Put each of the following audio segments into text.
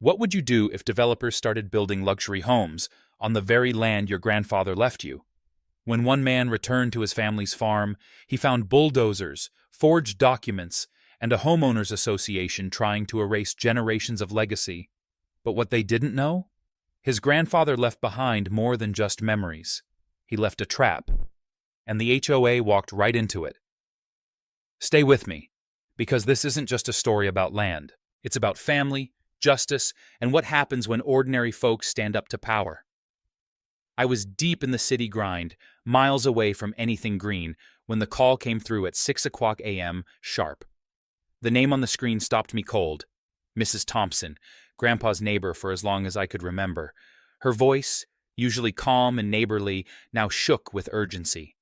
What would you do if developers started building luxury homes on the very land your grandfather left you? When one man returned to his family's farm, he found bulldozers, forged documents, and a homeowners association trying to erase generations of legacy. But what they didn't know? His grandfather left behind more than just memories. He left a trap, and the HOA walked right into it. Stay with me, because this isn't just a story about land. It's about family, justice, and what happens when ordinary folks stand up to power. I was deep in the city grind, miles away from anything green, when the call came through at 6 o'clock a.m. sharp. The name on the screen stopped me cold. Mrs. Thompson, Grandpa's neighbor for as long as I could remember. Her voice, usually calm and neighborly, now shook with urgency.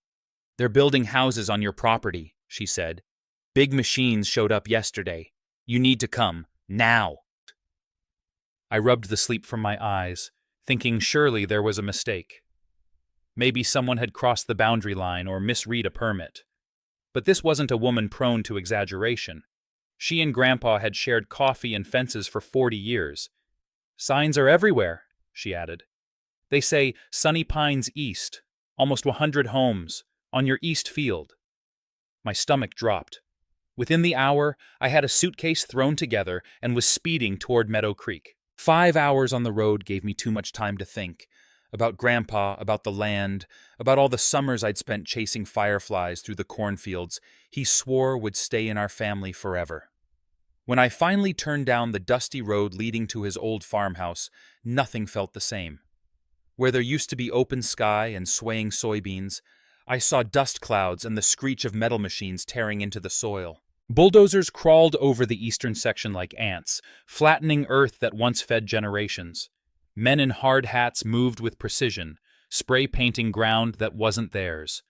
"They're building houses on your property," she said. "Big machines showed up yesterday. You need to come, now." I rubbed the sleep from my eyes, thinking surely there was a mistake. Maybe someone had crossed the boundary line or misread a permit. But this wasn't a woman prone to exaggeration. She and Grandpa had shared coffee and fences for 40 years. "Signs are everywhere," she added. "They say Sunny Pines East, almost 100 homes, on your east field." My stomach dropped. Within the hour, I had a suitcase thrown together and was speeding toward Meadow Creek. 5 hours on the road gave me too much time to think. About Grandpa, about the land, about all the summers I'd spent chasing fireflies through the cornfields he swore would stay in our family forever. When I finally turned down the dusty road leading to his old farmhouse, nothing felt the same. Where there used to be open sky and swaying soybeans, I saw dust clouds and the screech of metal machines tearing into the soil. Bulldozers crawled over the eastern section like ants, flattening earth that once fed generations. Men in hard hats moved with precision, spray painting ground that wasn't theirs.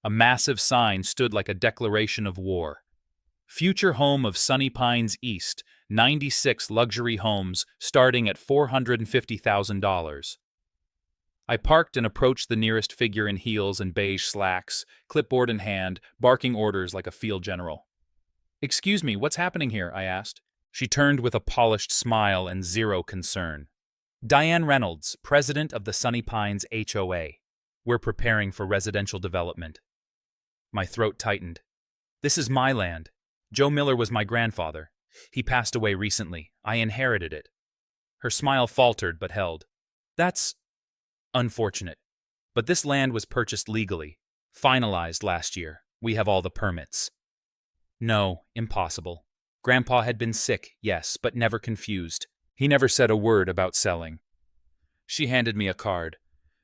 A massive sign stood like a declaration of war. "Future home of Sunny Pines East, 96 luxury homes starting at $450,000. I parked and approached the nearest figure in heels and beige slacks, clipboard in hand, barking orders like a field general. "Excuse me, what's happening here?" I asked. She turned with a polished smile and zero concern. "Diane Reynolds, president of the Sunny Pines HOA. We're preparing for residential development." My throat tightened. "This is my land. Joe Miller was my grandfather. He passed away recently. I inherited it." Her smile faltered but held. "That's unfortunate. But this land was purchased legally, finalized last year. We have all the permits." "No, impossible. Grandpa had been sick, yes, but never confused. He never said a word about selling." She handed me a card.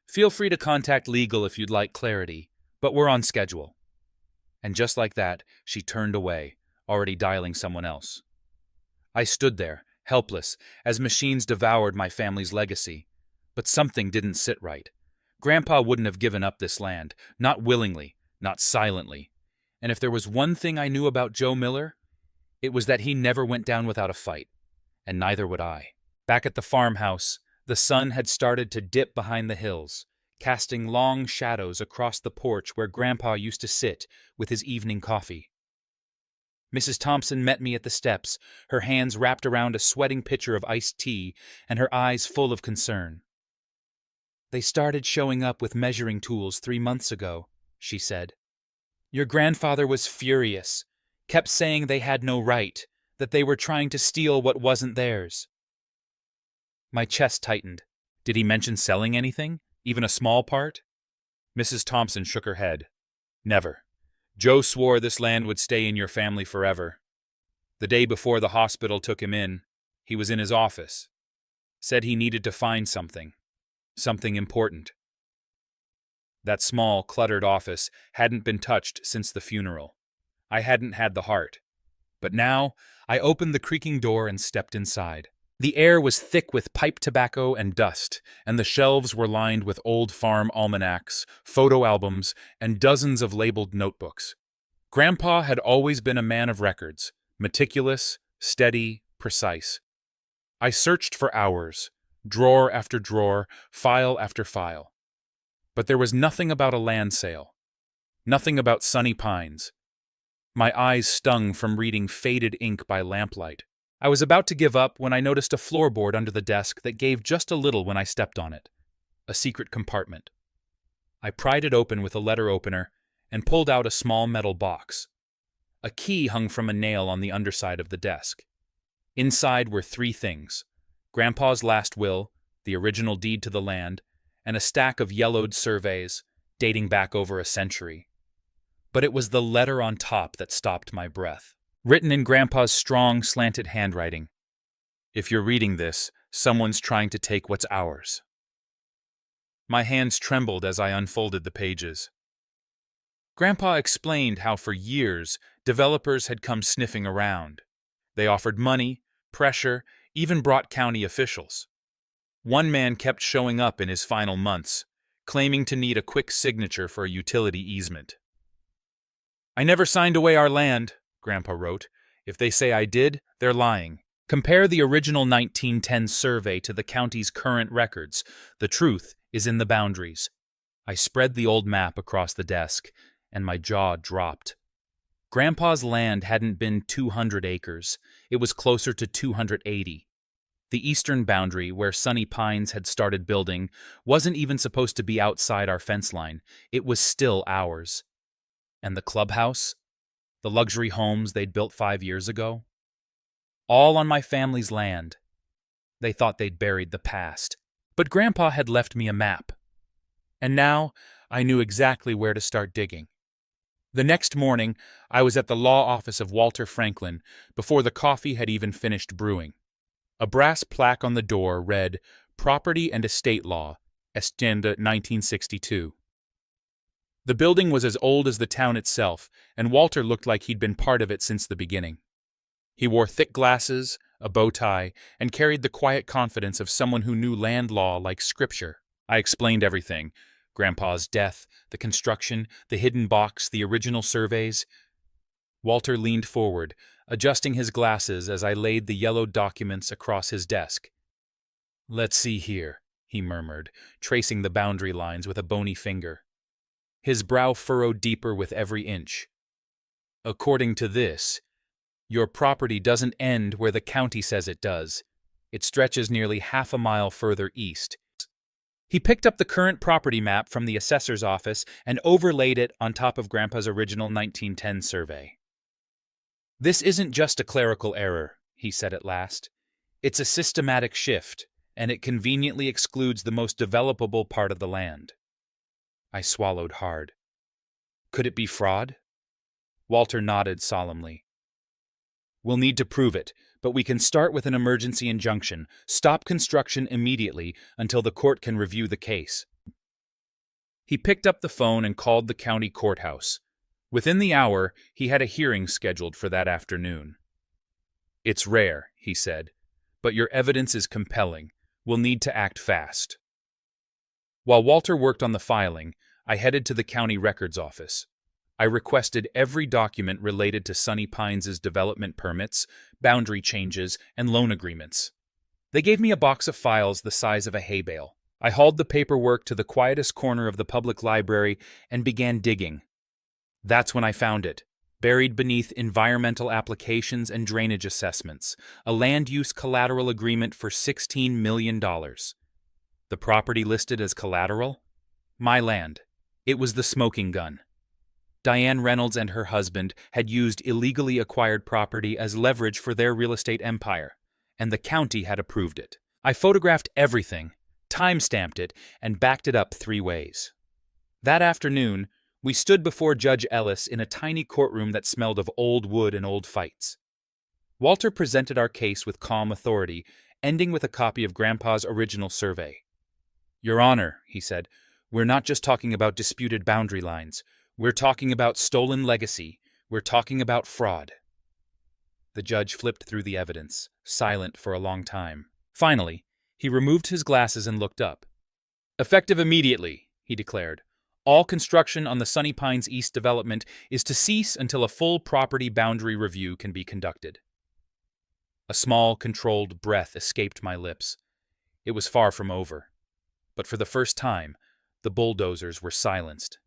"Feel free to contact legal if you'd like clarity, but we're on schedule." And just like that, she turned away, already dialing someone else. I stood there, helpless, as machines devoured my family's legacy. But something didn't sit right. Grandpa wouldn't have given up this land, not willingly, not silently. And if there was one thing I knew about Joe Miller, it was that he never went down without a fight. And neither would I. Back at the farmhouse, the sun had started to dip behind the hills, casting long shadows across the porch where Grandpa used to sit with his evening coffee. Mrs. Thompson met me at the steps, her hands wrapped around a sweating pitcher of iced tea and her eyes full of concern. "They started showing up with measuring tools 3 months ago," she said. "Your grandfather was furious, kept saying they had no right, that they were trying to steal what wasn't theirs." My chest tightened. Did he mention selling anything? Even a small part? Mrs. Thompson shook her head. "Never. Joe swore this land would stay in your family forever. The day before the hospital took him in, he was in his office. Said he needed to find something. Something important." That small, cluttered office hadn't been touched since the funeral. I hadn't had the heart. But now, I opened the creaking door and stepped inside. The air was thick with pipe tobacco and dust, and the shelves were lined with old farm almanacs, photo albums, and dozens of labeled notebooks. Grandpa had always been a man of records, meticulous, steady, precise. I searched for hours, drawer after drawer, file after file. But there was nothing about a land sale. Nothing about Sunny Pines. My eyes stung from reading faded ink by lamplight. I was about to give up when I noticed a floorboard under the desk that gave just a little when I stepped on it. A secret compartment. I pried it open with a letter opener and pulled out a small metal box. A key hung from a nail on the underside of the desk. Inside were three things: Grandpa's last will, the original deed to the land, and a stack of yellowed surveys dating back over a century. But it was the letter on top that stopped my breath. Written in Grandpa's strong, slanted handwriting. "If you're reading this, someone's trying to take what's ours." My hands trembled as I unfolded the pages. Grandpa explained how for years developers had come sniffing around. They offered money, pressure, even brought county officials. One man kept showing up in his final months, claiming to need a quick signature for a utility easement. "I never signed away our land," Grandpa wrote. "If they say I did, they're lying. Compare the original 1910 survey to the county's current records. The truth is in the boundaries." I spread the old map across the desk, and my jaw dropped. Grandpa's land hadn't been 200 acres. It was closer to 280. The eastern boundary, where Sunny Pines had started building, wasn't even supposed to be outside our fence line. It was still ours. And the clubhouse? The luxury homes they'd built 5 years ago? All on my family's land. They thought they'd buried the past. But Grandpa had left me a map. And now I knew exactly where to start digging. The next morning, I was at the law office of Walter Franklin before the coffee had even finished brewing. A brass plaque on the door read, "Property and Estate Law, Estenda 1962. The building was as old as the town itself, and Walter looked like he'd been part of it since the beginning. He wore thick glasses, a bow tie, and carried the quiet confidence of someone who knew land law like scripture. I explained everything: Grandpa's death, the construction, the hidden box, the original surveys. Walter leaned forward, adjusting his glasses as I laid the yellowed documents across his desk. "Let's see here," he murmured, tracing the boundary lines with a bony finger. His brow furrowed deeper with every inch. "According to this, your property doesn't end where the county says it does. It stretches nearly half a mile further east." He picked up the current property map from the assessor's office and overlaid it on top of Grandpa's original 1910 survey. "This isn't just a clerical error," he said at last. "It's a systematic shift, and it conveniently excludes the most developable part of the land." I swallowed hard. Could it be fraud? Walter nodded solemnly. "We'll need to prove it, but we can start with an emergency injunction. Stop construction immediately until the court can review the case." He picked up the phone and called the county courthouse. Within the hour, he had a hearing scheduled for that afternoon. "It's rare," he said, "but your evidence is compelling. We'll need to act fast." While Walter worked on the filing, I headed to the county records office. I requested every document related to Sunny Pines' development permits, boundary changes, and loan agreements. They gave me a box of files the size of a hay bale. I hauled the paperwork to the quietest corner of the public library and began digging. That's when I found it, buried beneath environmental applications and drainage assessments, a land use collateral agreement for $16 million. The property listed as collateral? My land. It was the smoking gun. Diane Reynolds and her husband had used illegally acquired property as leverage for their real estate empire, and the county had approved it. I photographed everything, time-stamped it, and backed it up 3 ways. That afternoon, we stood before Judge Ellis in a tiny courtroom that smelled of old wood and old fights. Walter presented our case with calm authority, ending with a copy of Grandpa's original survey. "Your Honor," he said, "we're not just talking about disputed boundary lines. We're talking about stolen legacy. We're talking about fraud." The judge flipped through the evidence, silent for a long time. Finally, he removed his glasses and looked up. "Effective immediately," he declared. "All construction on the Sunny Pines East development is to cease until a full property boundary review can be conducted." A small, controlled breath escaped my lips. It was far from over. But for the first time, the bulldozers were silenced.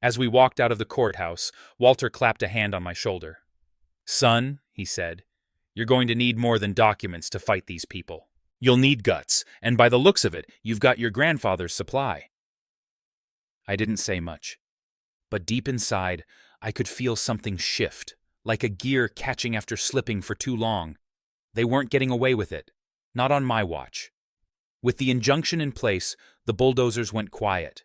As we walked out of the courthouse, Walter clapped a hand on my shoulder. "Son," he said, You're going to need more than documents to fight these people. You'll need guts, and by the looks of it, you've got your grandfather's supply." I didn't say much, but deep inside, I could feel something shift, like a gear catching after slipping for too long. They weren't getting away with it, not on my watch. With the injunction in place, the bulldozers went quiet,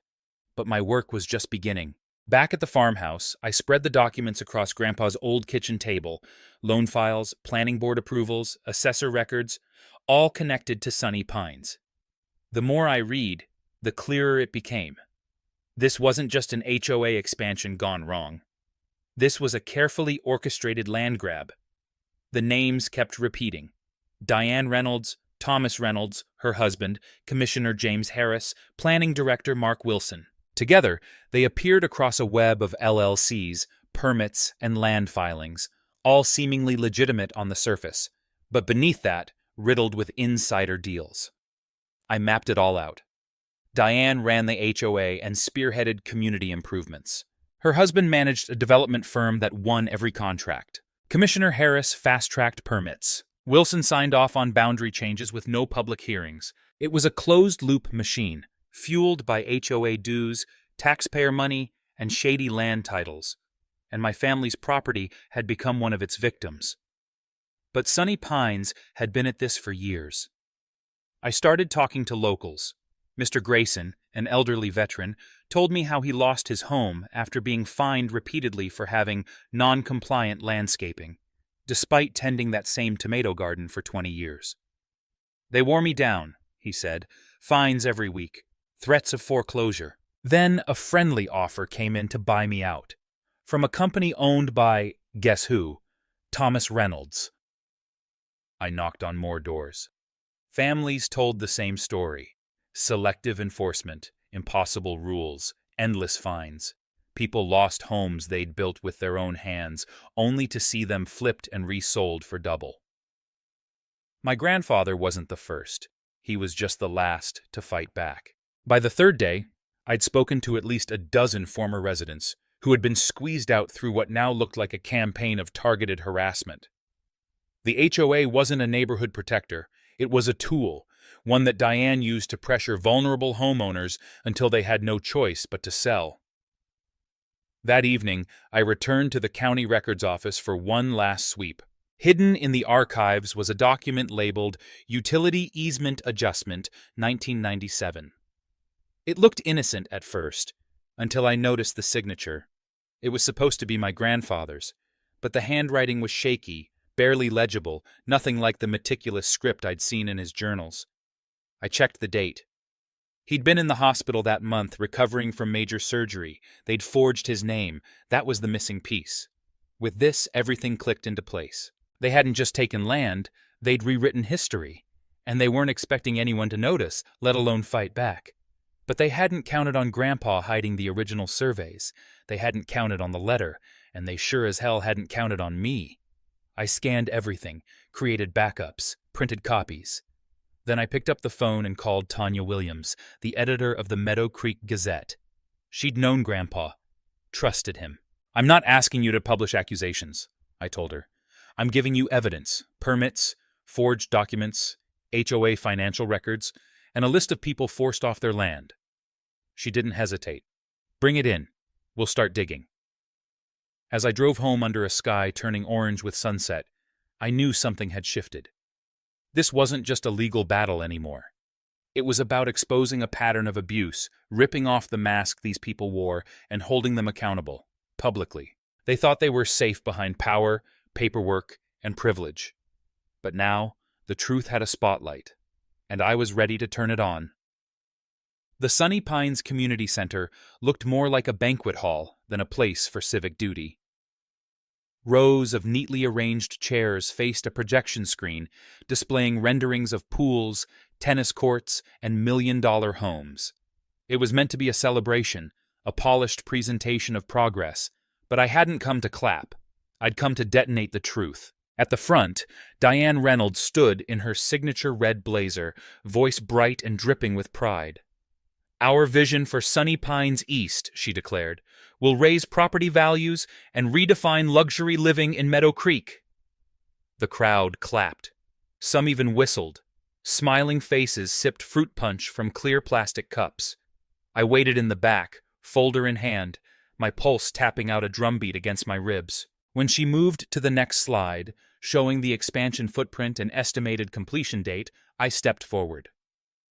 but my work was just beginning. Back at the farmhouse, I spread the documents across Grandpa's old kitchen table, loan files, planning board approvals, assessor records, all connected to Sunny Pines. The more I read, the clearer it became. This wasn't just an HOA expansion gone wrong. This was a carefully orchestrated land grab. The names kept repeating. Diane Reynolds, Thomas Reynolds, her husband, Commissioner James Harris, Planning Director Mark Wilson. Together, they appeared across a web of LLCs, permits, and land filings, all seemingly legitimate on the surface, but beneath that, riddled with insider deals. I mapped it all out. Diane ran the HOA and spearheaded community improvements. Her husband managed a development firm that won every contract. Commissioner Harris fast-tracked permits. Wilson signed off on boundary changes with no public hearings. It was a closed-loop machine, fueled by HOA dues, taxpayer money, and shady land titles, and my family's property had become one of its victims. But Sunny Pines had been at this for years. I started talking to locals. Mr. Grayson, an elderly veteran, told me how he lost his home after being fined repeatedly for having non-compliant landscaping, despite tending that same tomato garden for 20 years. "They wore me down," he said, "fines every week, threats of foreclosure. Then a friendly offer came in to buy me out, from a company owned by, guess who, Thomas Reynolds." I knocked on more doors. Families told the same story. Selective enforcement, impossible rules, endless fines. People lost homes they'd built with their own hands, only to see them flipped and resold for double. My grandfather wasn't the first. He was just the last to fight back. By the third day, I'd spoken to at least a dozen former residents who had been squeezed out through what now looked like a campaign of targeted harassment. The HOA wasn't a neighborhood protector. It was a tool, one that Diane used to pressure vulnerable homeowners until they had no choice but to sell. That evening, I returned to the county records office for one last sweep. Hidden in the archives was a document labeled Utility Easement Adjustment, 1997. It looked innocent at first, until I noticed the signature. It was supposed to be my grandfather's, but the handwriting was shaky, barely legible, nothing like the meticulous script I'd seen in his journals. I checked the date. He'd been in the hospital that month recovering from major surgery. They'd forged his name. That was the missing piece. With this, everything clicked into place. They hadn't just taken land, they'd rewritten history, and they weren't expecting anyone to notice, let alone fight back. But they hadn't counted on Grandpa hiding the original surveys. They hadn't counted on the letter, and they sure as hell hadn't counted on me. I scanned everything, created backups, printed copies. Then I picked up the phone and called Tanya Williams, the editor of the Meadow Creek Gazette. She'd known Grandpa, trusted him. "I'm not asking you to publish accusations," I told her. "I'm giving you evidence, permits, forged documents, HOA financial records, and a list of people forced off their land." She didn't hesitate. "Bring it in. We'll start digging." As I drove home under a sky turning orange with sunset, I knew something had shifted. This wasn't just a legal battle anymore. It was about exposing a pattern of abuse, ripping off the mask these people wore, and holding them accountable, publicly. They thought they were safe behind power, paperwork, and privilege. But now, the truth had a spotlight, and I was ready to turn it on. The Sunny Pines Community Center looked more like a banquet hall than a place for civic duty. Rows of neatly arranged chairs faced a projection screen displaying renderings of pools, tennis courts, and million-dollar homes. It was meant to be a celebration, a polished presentation of progress, but I hadn't come to clap. I'd come to detonate the truth. At the front, Diane Reynolds stood in her signature red blazer, voice bright and dripping with pride. "Our vision for Sunny Pines East," she declared, "will raise property values and redefine luxury living in Meadow Creek." The crowd clapped. Some even whistled. Smiling faces sipped fruit punch from clear plastic cups. I waited in the back, folder in hand, my pulse tapping out a drumbeat against my ribs. When she moved to the next slide, showing the expansion footprint and estimated completion date, I stepped forward.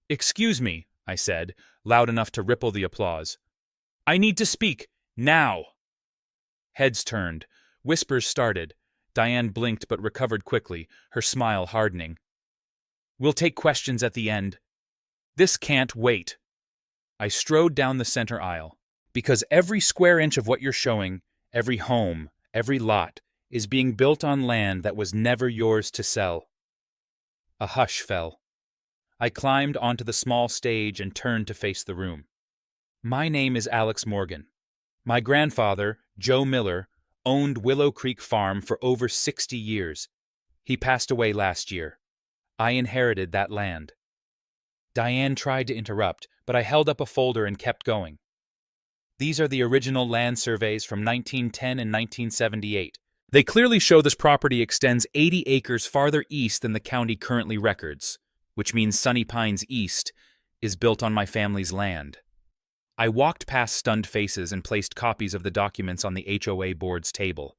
"Excuse me," I said, loud enough to ripple the applause. "I need to speak, now!" Heads turned. Whispers started. Diane blinked but recovered quickly, her smile hardening. "We'll take questions at the end." "This can't wait." I strode down the center aisle. "Because every square inch of what you're showing, every home, every lot, is being built on land that was never yours to sell." A hush fell. I climbed onto the small stage and turned to face the room. "My name is Alex Morgan. My grandfather, Joe Miller, owned Willow Creek Farm for over 60 years. He passed away last year. I inherited that land." Diane tried to interrupt, but I held up a folder and kept going. "These are the original land surveys from 1910 and 1978. They clearly show this property extends 80 acres farther east than the county currently records, which means Sunny Pines East is built on my family's land." I walked past stunned faces and placed copies of the documents on the HOA board's table.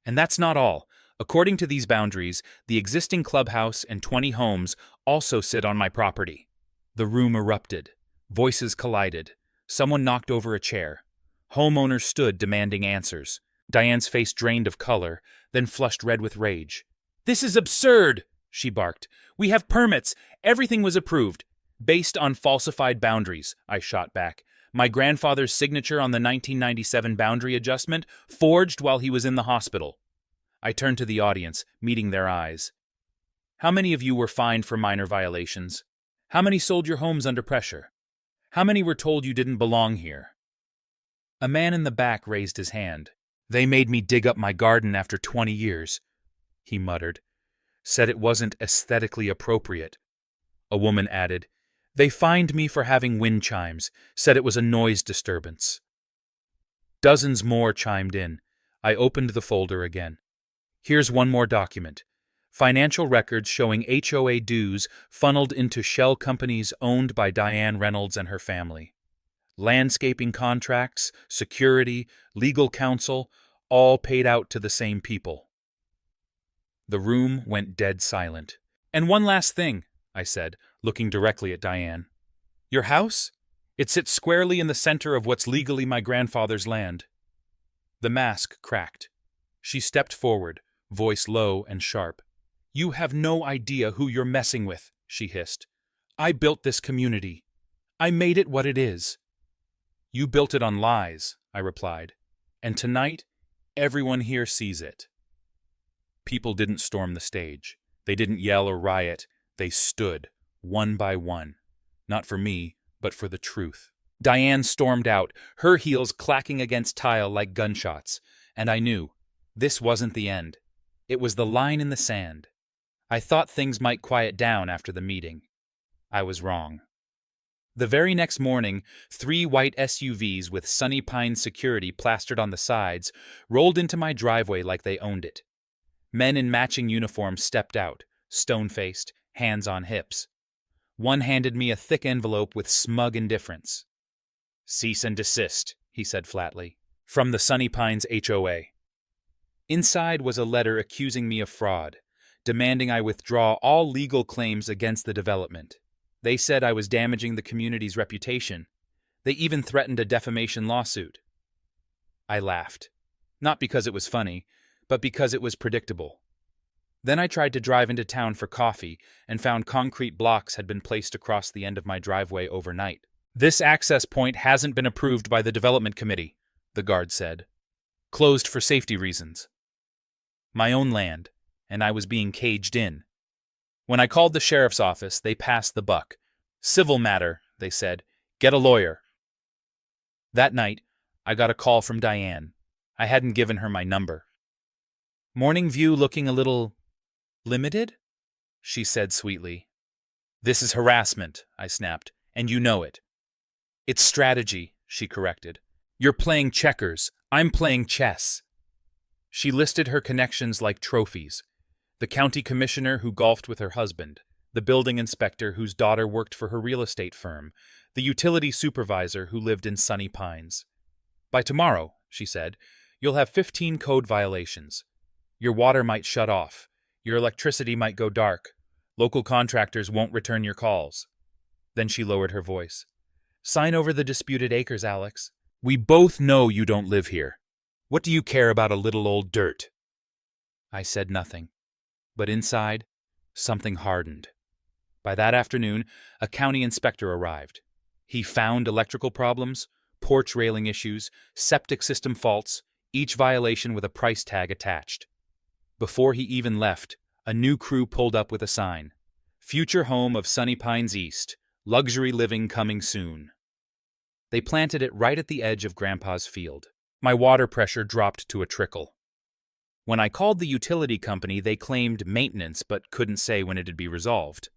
"And that's not all. According to these boundaries, the existing clubhouse and 20 homes also sit on my property." The room erupted. Voices collided. Someone knocked over a chair. Homeowners stood demanding answers. Diane's face drained of color, then flushed red with rage. "This is absurd!" she barked. "We have permits. Everything was approved." "Based on falsified boundaries," I shot back. "My grandfather's signature on the 1997 boundary adjustment, forged while he was in the hospital." I turned to the audience, meeting their eyes. "How many of you were fined for minor violations? How many sold your homes under pressure? How many were told you didn't belong here?" A man in the back raised his hand. "They made me dig up my garden after 20 years, he muttered. "Said it wasn't aesthetically appropriate." A woman added, "They fined me for having wind chimes, said it was a noise disturbance." Dozens more chimed in. I opened the folder again. "Here's one more document. Financial records showing HOA dues funneled into shell companies owned by Diane Reynolds and her family. Landscaping contracts, security, legal counsel, all paid out to the same people." The room went dead silent. "And one last thing," I said, looking directly at Diane. "Your house? It sits squarely in the center of what's legally my grandfather's land." The mask cracked. She stepped forward, voice low and sharp. "You have no idea who you're messing with," she hissed. "I built this community. I made it what it is." "You built it on lies," I replied. "And tonight, everyone here sees it." People didn't storm the stage. They didn't yell or riot. They stood, one by one. Not for me, but for the truth. Diane stormed out, her heels clacking against tile like gunshots. And I knew, this wasn't the end. It was the line in the sand. I thought things might quiet down after the meeting. I was wrong. The very next morning, 3 white SUVs with Sunny Pines security plastered on the sides rolled into my driveway like they owned it. Men in matching uniforms stepped out, stone-faced, hands on hips. One handed me a thick envelope with smug indifference. "Cease and desist," he said flatly, "from the Sunny Pines HOA." Inside was a letter accusing me of fraud, demanding I withdraw all legal claims against the development. They said I was damaging the community's reputation. They even threatened a defamation lawsuit. I laughed, not because it was funny, but because it was predictable. Then I tried to drive into town for coffee and found concrete blocks had been placed across the end of my driveway overnight. "This access point hasn't been approved by the development committee," the guard said. "Closed for safety reasons." My own land, and I was being caged in. When I called the sheriff's office, they passed the buck. "Civil matter," they said. "Get a lawyer." That night, I got a call from Diane. I hadn't given her my number. "Morning view looking a little limited?" she said sweetly. "This is harassment," I snapped, "and you know it." "It's strategy," she corrected. "You're playing checkers. I'm playing chess." She listed her connections like trophies. The county commissioner who golfed with her husband, the building inspector whose daughter worked for her real estate firm, the utility supervisor who lived in Sunny Pines. By tomorrow, she said, you'll have 15 code violations. Your water might shut off. Your electricity might go dark. Local contractors won't return your calls. Then she lowered her voice. Sign over the disputed acres, Alex. We both know you don't live here. What do you care about a little old dirt? I said nothing, but inside, something hardened. By that afternoon, a county inspector arrived. He found electrical problems, porch railing issues, septic system faults, each violation with a price tag attached. Before he even left, a new crew pulled up with a sign. Future home of Sunny Pines East. Luxury living coming soon. They planted it right at the edge of Grandpa's field. My water pressure dropped to a trickle. When I called the utility company, they claimed maintenance but couldn't say when it'd be resolved.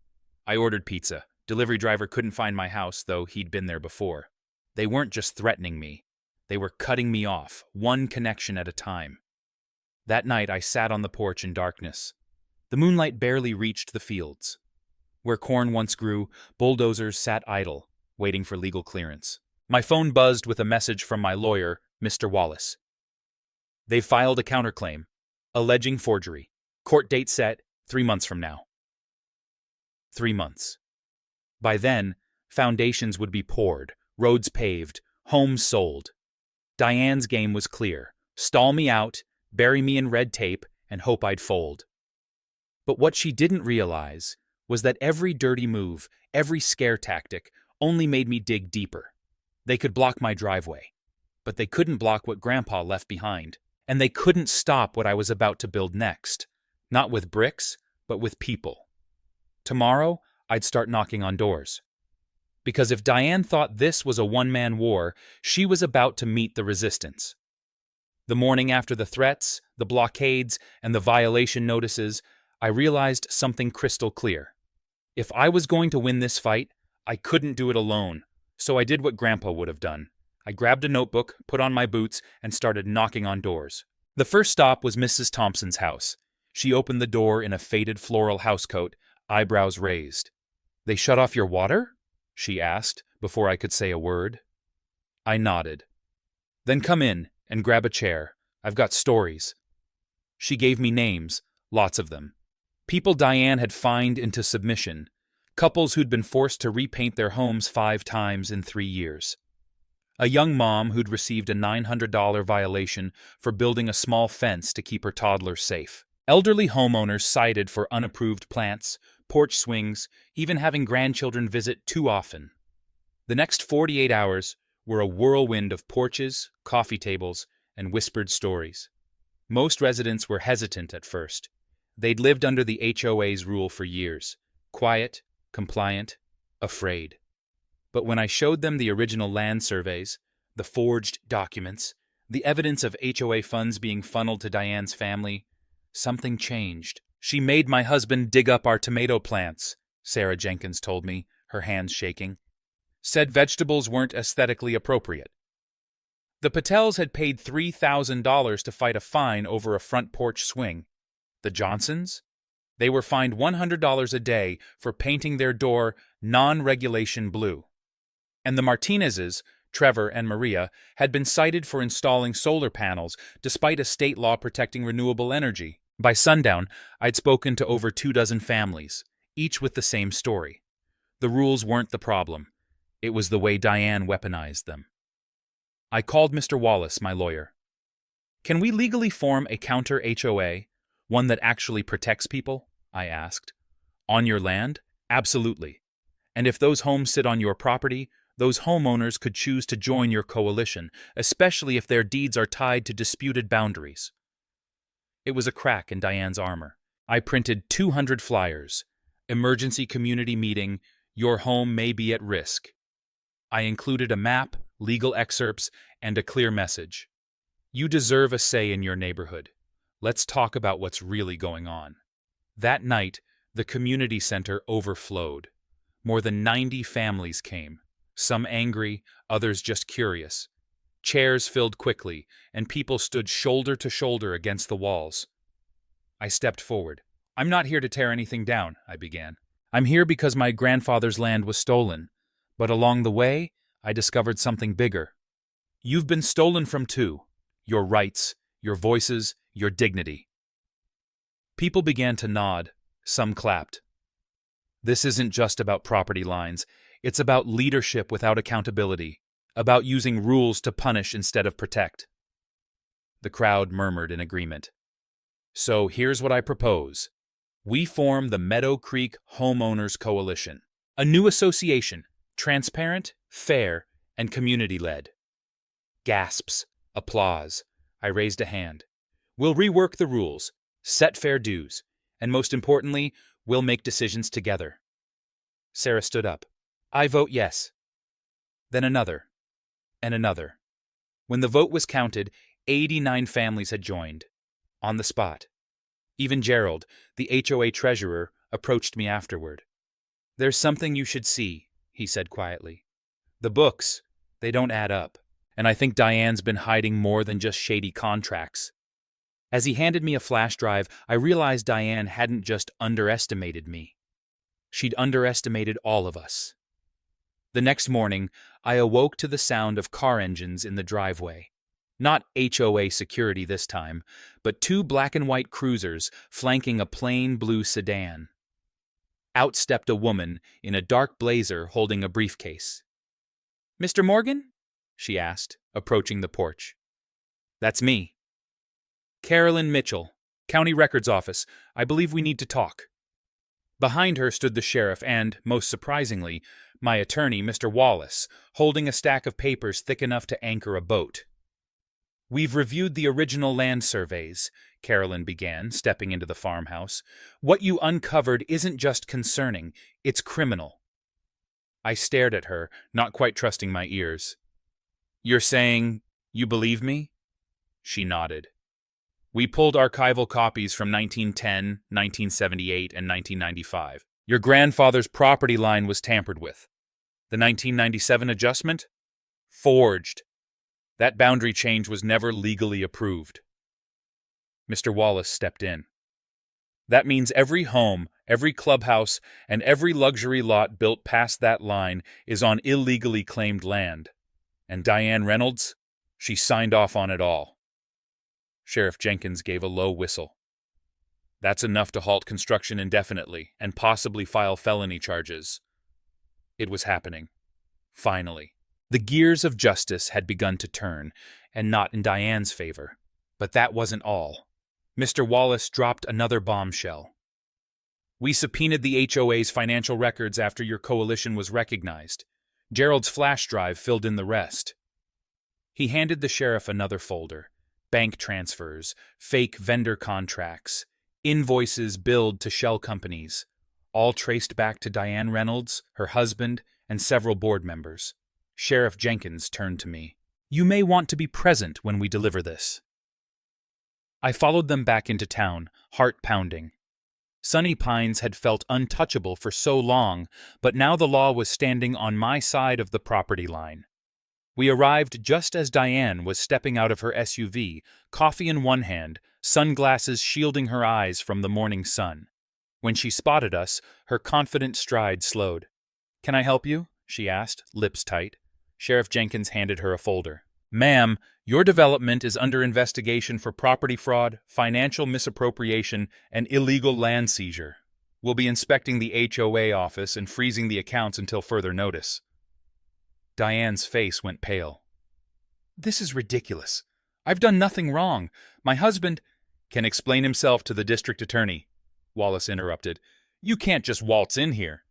I ordered pizza. Delivery driver couldn't find my house, though he'd been there before. They weren't just threatening me. They were cutting me off, one connection at a time. That night, I sat on the porch in darkness. The moonlight barely reached the fields. Where corn once grew, bulldozers sat idle, waiting for legal clearance. My phone buzzed with a message from my lawyer, Mr. Wallace. They've filed a counterclaim, alleging forgery. Court date set 3 months from now. 3 months. By then, foundations would be poured, roads paved, homes sold. Diane's game was clear. Stall me out, bury me in red tape, and hope I'd fold. But what she didn't realize was that every dirty move, every scare tactic, only made me dig deeper. They could block my driveway, but they couldn't block what Grandpa left behind, and they couldn't stop what I was about to build next, not with bricks, but with people. Tomorrow, I'd start knocking on doors. Because if Diane thought this was a one-man war, she was about to meet the resistance. The morning after the threats, the blockades, and the violation notices, I realized something crystal clear. If I was going to win this fight, I couldn't do it alone, so I did what Grandpa would have done. I grabbed a notebook, put on my boots, and started knocking on doors. The first stop was Mrs. Thompson's house. She opened the door in a faded floral housecoat, eyebrows raised. "They shut off your water?" she asked, before I could say a word. I nodded. "Then come in and grab a chair. I've got stories." She gave me names, lots of them. People Diane had fined into submission, couples who'd been forced to repaint their homes 5 times in 3 years. A young mom who'd received a $900 violation for building a small fence to keep her toddler safe. Elderly homeowners cited for unapproved plants, porch swings, even having grandchildren visit too often. The next 48 hours were a whirlwind of porches, coffee tables, and whispered stories. Most residents were hesitant at first. They'd lived under the HOA's rule for years, quiet, compliant, afraid. But when I showed them the original land surveys, the forged documents, the evidence of HOA funds being funneled to Diane's family, something changed. "She made my husband dig up our tomato plants," Sarah Jenkins told me, her hands shaking. "Said vegetables weren't aesthetically appropriate." The Patels had paid $3,000 to fight a fine over a front porch swing. The Johnsons? They were fined $100 a day for painting their door non-regulation blue. And the Martinezes, Trevor and Maria, had been cited for installing solar panels despite a state law protecting renewable energy. By sundown, I'd spoken to over 24 families, each with the same story. The rules weren't the problem. It was the way Diane weaponized them. I called Mr. Wallace, my lawyer. "Can we legally form a counter HOA, one that actually protects people?" I asked. "On your land? Absolutely. And if those homes sit on your property, those homeowners could choose to join your coalition, especially if their deeds are tied to disputed boundaries." It was a crack in Diane's armor. I printed 200 flyers. Emergency community meeting, your home may be at risk. I included a map, legal excerpts, and a clear message. You deserve a say in your neighborhood. Let's talk about what's really going on. That night, the community center overflowed. More than 90 families came, some angry, others just curious. Chairs filled quickly, and people stood shoulder to shoulder against the walls. I stepped forward. I'm not here to tear anything down, I began. I'm here because my grandfather's land was stolen, but along the way, I discovered something bigger. You've been stolen from too. Your rights, your voices, your dignity. People began to nod. Some clapped. This isn't just about property lines. It's about leadership without accountability, about using rules to punish instead of protect. The crowd murmured in agreement. So here's what I propose. We form the Meadow Creek Homeowners Coalition, a new association, transparent, fair, and community-led. Gasps, applause. I raised a hand. We'll rework the rules, set fair dues, and most importantly, we'll make decisions together. Sarah stood up. I vote yes. Then another, and another. When the vote was counted, 89 families had joined. On the spot. Even Gerald, the HOA treasurer, approached me afterward. There's something you should see, he said quietly. The books, they don't add up. And I think Diane's been hiding more than just shady contracts. As he handed me a flash drive, I realized Diane hadn't just underestimated me. She'd underestimated all of us. The next morning, I awoke to the sound of car engines in the driveway. Not HOA security this time, but two black and white cruisers flanking a plain blue sedan. Out stepped a woman in a dark blazer holding a briefcase. Mr. Morgan? She asked, approaching the porch. That's me. Carolyn Mitchell, County Records Office. I believe we need to talk. Behind her stood the sheriff and, most surprisingly, my attorney, Mr. Wallace, holding a stack of papers thick enough to anchor a boat. We've reviewed the original land surveys, Carolyn began, stepping into the farmhouse. What you uncovered isn't just concerning, it's criminal. I stared at her, not quite trusting my ears. You're saying you believe me? She nodded. We pulled archival copies from 1910, 1978, and 1995. Your grandfather's property line was tampered with. The 1997 adjustment? Forged. That boundary change was never legally approved. Mr. Wallace stepped in. That means every home, every clubhouse, and every luxury lot built past that line is on illegally claimed land. And Diane Reynolds? She signed off on it all. Sheriff Jenkins gave a low whistle. That's enough to halt construction indefinitely and possibly file felony charges. It was happening. Finally. The gears of justice had begun to turn, and not in Diane's favor. But that wasn't all. Mr. Wallace dropped another bombshell. We subpoenaed the HOA's financial records after your coalition was recognized. Gerald's flash drive filled in the rest. He handed the sheriff another folder. Bank transfers, fake vendor contracts, invoices billed to shell companies, all traced back to Diane Reynolds, her husband, and several board members. Sheriff Jenkins turned to me. You may want to be present when we deliver this. I followed them back into town, heart pounding. Sunny Pines had felt untouchable for so long, but now the law was standing on my side of the property line. We arrived just as Diane was stepping out of her SUV, coffee in one hand, sunglasses shielding her eyes from the morning sun. When she spotted us, her confident stride slowed. Can I help you? She asked, lips tight. Sheriff Jenkins handed her a folder. Ma'am, your development is under investigation for property fraud, financial misappropriation, and illegal land seizure. We'll be inspecting the HOA office and freezing the accounts until further notice. Diane's face went pale. This is ridiculous. I've done nothing wrong. My husband can explain himself to the district attorney, Wallace interrupted. You can't just waltz in here.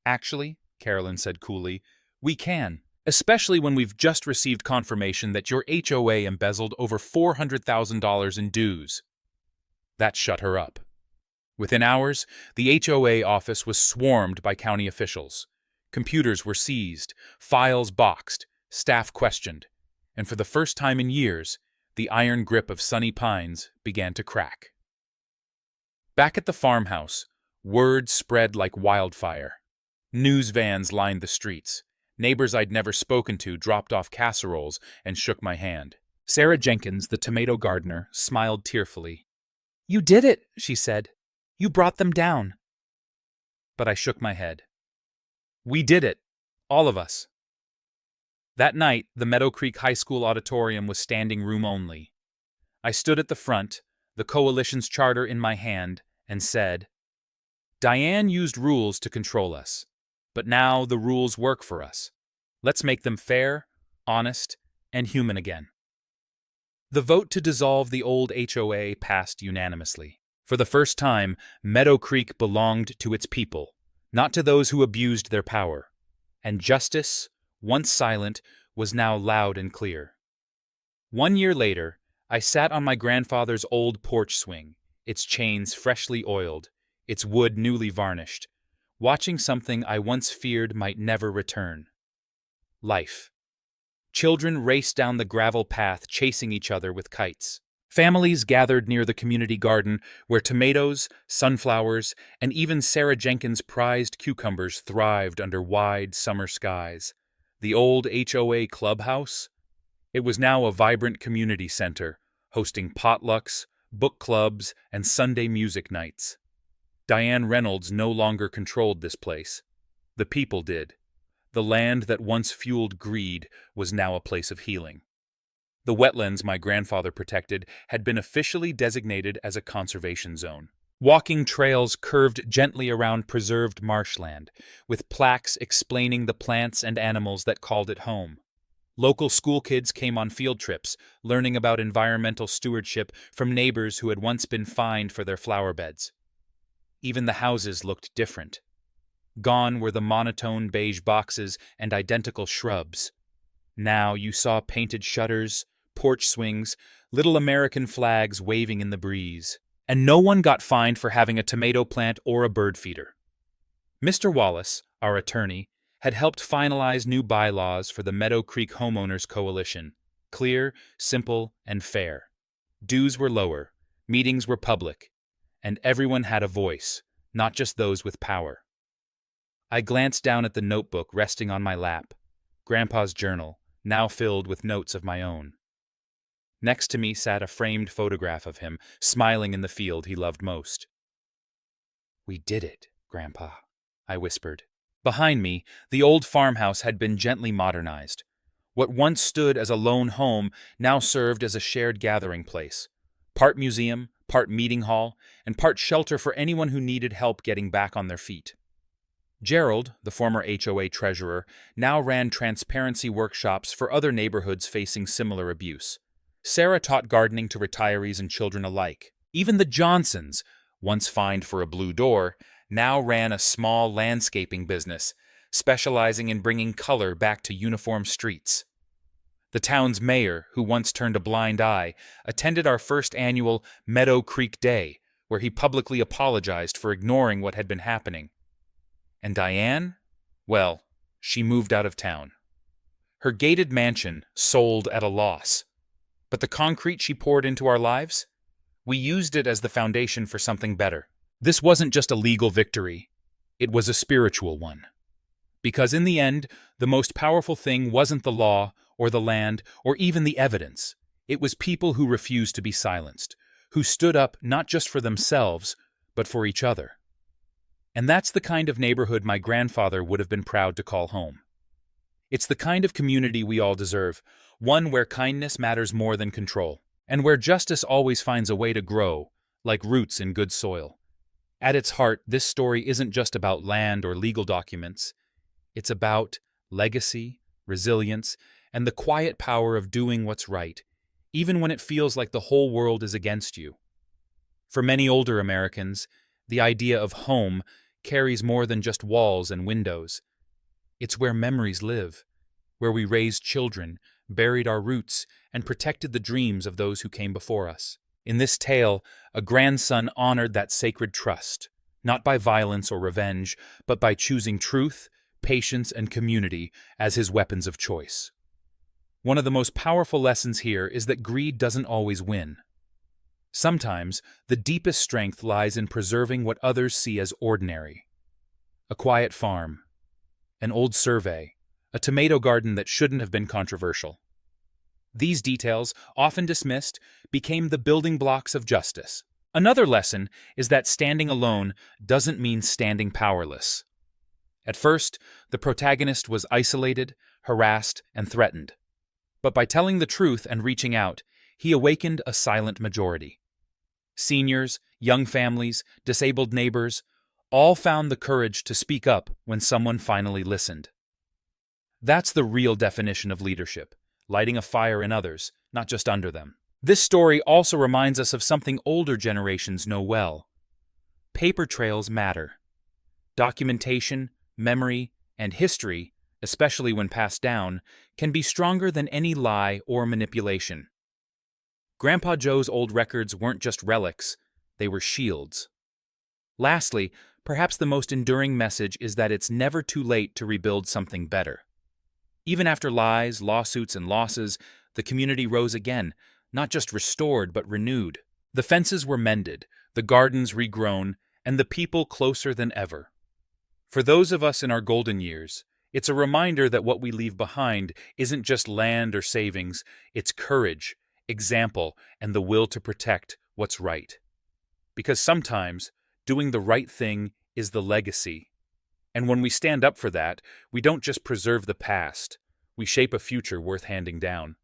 Actually, Carolyn said coolly, we can, especially when we've just received confirmation that your HOA embezzled over $400,000 in dues. That shut her up. Within hours, the HOA office was swarmed by county officials. Computers were seized, files boxed, staff questioned, and for the first time in years, the iron grip of Sunny Pines began to crack. Back at the farmhouse, word spread like wildfire. News vans lined the streets. Neighbors I'd never spoken to dropped off casseroles and shook my hand. Sarah Jenkins, the tomato gardener, smiled tearfully. You did it, she said. You brought them down. But I shook my head. We did it. All of us. That night, the Meadow Creek High School auditorium was standing room only. I stood at the front, the coalition's charter in my hand, and said, Diane used rules to control us, but now the rules work for us. Let's make them fair, honest, and human again. The vote to dissolve the old HOA passed unanimously. For the first time, Meadow Creek belonged to its people, not to those who abused their power. And justice, once silent, was now loud and clear. 1 year later, I sat on my grandfather's old porch swing, its chains freshly oiled, its wood newly varnished, watching something I once feared might never return. Life. Children raced down the gravel path chasing each other with kites. Families gathered near the community garden where tomatoes, sunflowers, and even Sarah Jenkins' prized cucumbers thrived under wide summer skies. The old HOA clubhouse? It was now a vibrant community center, hosting potlucks, book clubs, and Sunday music nights. Diane Reynolds no longer controlled this place. The people did. The land that once fueled greed was now a place of healing. The wetlands my grandfather protected had been officially designated as a conservation zone. Walking trails curved gently around preserved marshland, with plaques explaining the plants and animals that called it home. Local school kids came on field trips, learning about environmental stewardship from neighbors who had once been fined for their flower beds. Even the houses looked different. Gone were the monotone beige boxes and identical shrubs. Now you saw painted shutters, porch swings, little American flags waving in the breeze. And no one got fined for having a tomato plant or a bird feeder. Mr. Wallace, our attorney, had helped finalize new bylaws for the Meadow Creek Homeowners Coalition. Clear, simple, and fair. Dues were lower, meetings were public, and everyone had a voice, not just those with power. I glanced down at the notebook resting on my lap, Grandpa's journal, now filled with notes of my own. Next to me sat a framed photograph of him, smiling in the field he loved most. We did it, Grandpa, I whispered. Behind me, the old farmhouse had been gently modernized. What once stood as a lone home now served as a shared gathering place. Part museum, part meeting hall, and part shelter for anyone who needed help getting back on their feet. Gerald, the former HOA treasurer, now ran transparency workshops for other neighborhoods facing similar abuse. Sarah taught gardening to retirees and children alike. Even the Johnsons, once fined for a blue door, now ran a small landscaping business, specializing in bringing color back to uniform streets. The town's mayor, who once turned a blind eye, attended our first annual Meadow Creek Day, where he publicly apologized for ignoring what had been happening. And Diane? Well, she moved out of town. Her gated mansion sold at a loss. But the concrete she poured into our lives? We used it as the foundation for something better. This wasn't just a legal victory. It was a spiritual one. Because in the end, the most powerful thing wasn't the law, or the land, or even the evidence. It was people who refused to be silenced, who stood up not just for themselves, but for each other. And that's the kind of neighborhood my grandfather would have been proud to call home. It's the kind of community we all deserve, one where kindness matters more than control, and where justice always finds a way to grow, like roots in good soil. At its heart, this story isn't just about land or legal documents. It's about legacy, resilience, and the quiet power of doing what's right, even when it feels like the whole world is against you. For many older Americans, the idea of home carries more than just walls and windows. It's where memories live, where we raised children, buried our roots, and protected the dreams of those who came before us. In this tale, a grandson honored that sacred trust, not by violence or revenge, but by choosing truth, patience, and community as his weapons of choice. One of the most powerful lessons here is that greed doesn't always win. Sometimes, the deepest strength lies in preserving what others see as ordinary. A quiet farm, an old survey, a tomato garden that shouldn't have been controversial. These details, often dismissed, became the building blocks of justice. Another lesson is that standing alone doesn't mean standing powerless. At first, the protagonist was isolated, harassed, and threatened. But by telling the truth and reaching out, he awakened a silent majority. Seniors, young families, disabled neighbors, all found the courage to speak up when someone finally listened. That's the real definition of leadership, lighting a fire in others, not just under them. This story also reminds us of something older generations know well. Paper trails matter. Documentation, memory, and history, especially when passed down, can be stronger than any lie or manipulation. Grandpa Joe's old records weren't just relics, they were shields. Lastly, perhaps the most enduring message is that it's never too late to rebuild something better. Even after lies, lawsuits, and losses, the community rose again, not just restored but renewed. The fences were mended, the gardens regrown, and the people closer than ever. For those of us in our golden years, it's a reminder that what we leave behind isn't just land or savings, it's courage, example, and the will to protect what's right. Because sometimes, doing the right thing is the legacy. And when we stand up for that, we don't just preserve the past, we shape a future worth handing down.